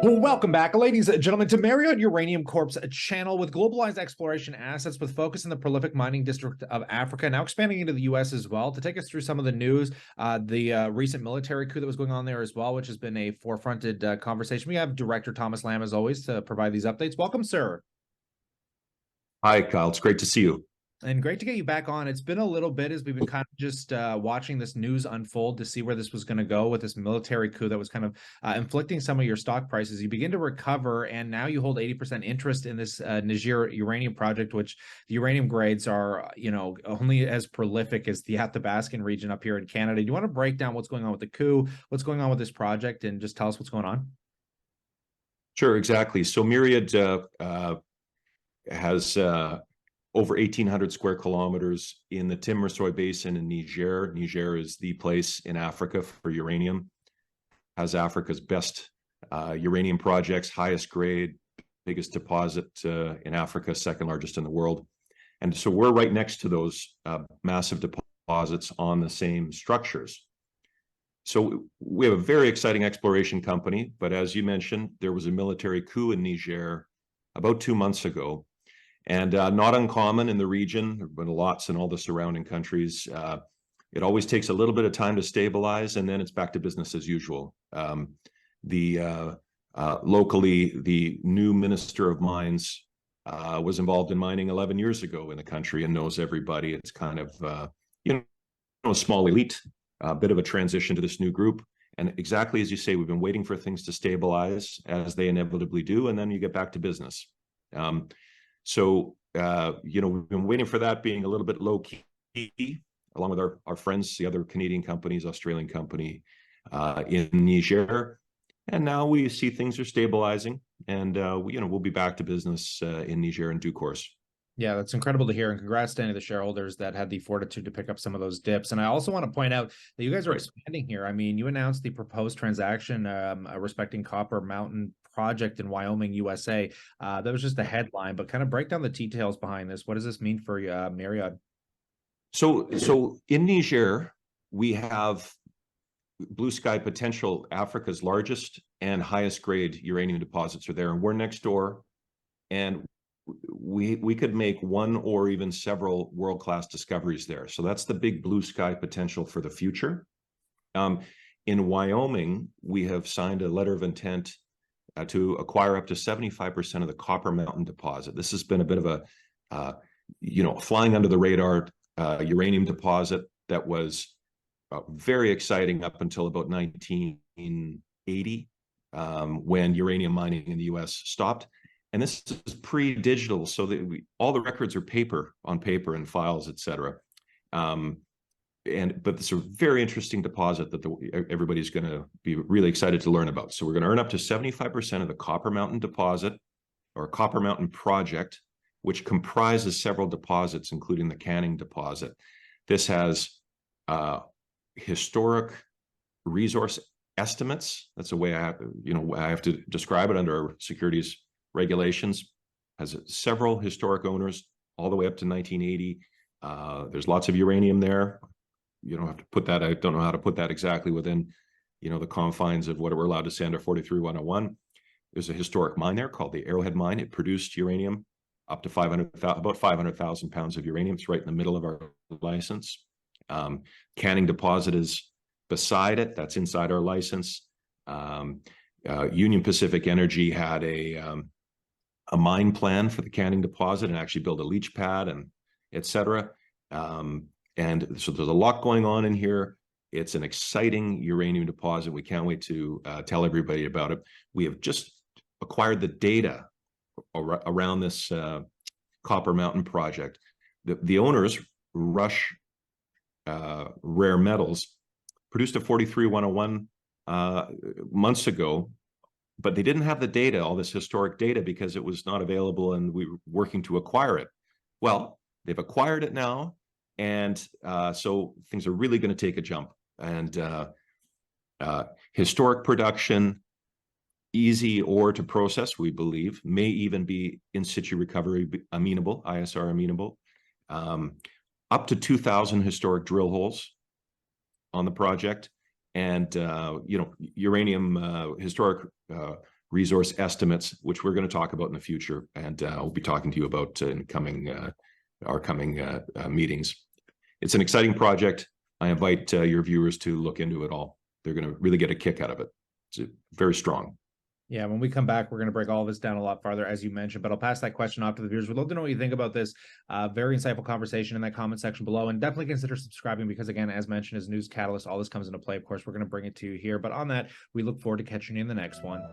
Well, welcome back, ladies and gentlemen, to Myriad Uranium Corp's channel with globalized exploration assets with focus in the prolific mining district of Africa, now expanding into the U.S. as well. To take us through some of the news, the recent military coup that was going on there as well, which has been a forefronted conversation. We have Director Thomas Lamb, as always, to provide these updates. Welcome, sir. Hi, Kyle. It's great to see you. And great to get you back on. It's been a little bit as we've been kind of just watching this news unfold to see where this was going to go with this military coup that was kind of inflicting some of your stock prices. You begin to recover, and now you hold 80% interest in this Niger uranium project, which the uranium grades are, only as prolific as the Athabascan region up here in Canada. Do you want to break down what's going on with the coup, what's going on with this project, and just tell us what's going on? Sure, exactly. So Myriad has over 1,800 square kilometers in the Timor Basin in Niger. Niger is the place in Africa for uranium, has Africa's best uranium projects, highest grade, biggest deposit in Africa, second largest in the world. And so we're right next to those massive deposits on the same structures. So we have a very exciting exploration company, but as you mentioned, there was a military coup in Niger about 2 months ago, and not uncommon in the region. There have been lots in all the surrounding countries. It always takes a little bit of time to stabilize, and then it's back to business as usual. Locally, the new Minister of Mines was involved in mining 11 years ago in the country and knows everybody. It's kind of a small elite. A bit of a transition to this new group. And exactly as you say, we've been waiting for things to stabilize, as they inevitably do, and then you get back to business. We've been waiting for that, being a little bit low key, along with our friends, the other Canadian companies, Australian company in Niger. And now we see things are stabilizing, and we'll be back to business in Niger in due course. Yeah, that's incredible to hear. And congrats to any of the shareholders that had the fortitude to pick up some of those dips. And I also want to point out that you guys are expanding here. I mean, you announced the proposed transaction respecting Copper Mountain project in Wyoming, USA. That was just a headline, but kind of break down the details behind this. What does this mean for Myriad? So in Niger, we have blue sky potential. Africa's largest and highest grade uranium deposits are there, and we're next door. And we could make one or even several world-class discoveries there. So that's the big blue sky potential for the future. In Wyoming, we have signed a letter of intent to acquire up to 75% of the Copper Mountain deposit. This has been a bit of a flying under the radar uranium deposit that was very exciting up until about 1980, when uranium mining in the US stopped. And this is pre-digital, so that all the records are on paper and files, etc. But it's a very interesting deposit that everybody's going to be really excited to learn about. So we're going to earn up to 75% of the Copper Mountain deposit, or Copper Mountain project, which comprises several deposits, including the Canning deposit. This has historic resource estimates. That's the way I have to describe it under our securities regulations. Has several historic owners all the way up to 1980. There's lots of uranium there. You don't have to put that, I don't know how to put that exactly within the confines of what we're allowed to say under 43-101. There's a historic mine there called the Arrowhead Mine. It produced uranium up to about 500,000 pounds of uranium. It's right in the middle of our license. Canning deposit is beside it. That's inside our license. Union Pacific Energy had a mine plan for the Canning deposit and actually build a leach pad and etc. And so there's a lot going on in here. It's an exciting uranium deposit. We can't wait to tell everybody about it. We have just acquired the data around this Copper Mountain project. The owners, Rush Rare Metals, produced a 43-101 months ago, but they didn't have the data, all this historic data, because it was not available, and we were working to acquire it. Well, they've acquired it now, and so things are really going to take a jump. And historic production, easy ore to process, we believe, may even be in situ recovery amenable, ISR amenable. Up to 2,000 historic drill holes on the project. And uranium historic resource estimates, which we're going to talk about in the future, and we'll be talking to you about in our coming meetings. It's an exciting project. I invite your viewers to look into it all. They're going to really get a kick out of it. It's very strong. Yeah, when we come back, we're going to break all this down a lot farther, as you mentioned, but I'll pass that question off to the viewers. We'd love to know what you think about this. Very insightful conversation in that comment section below, and definitely consider subscribing because, again, as mentioned, as News Catalyst, all this comes into play. Of course, we're going to bring it to you here, but on that, we look forward to catching you in the next one.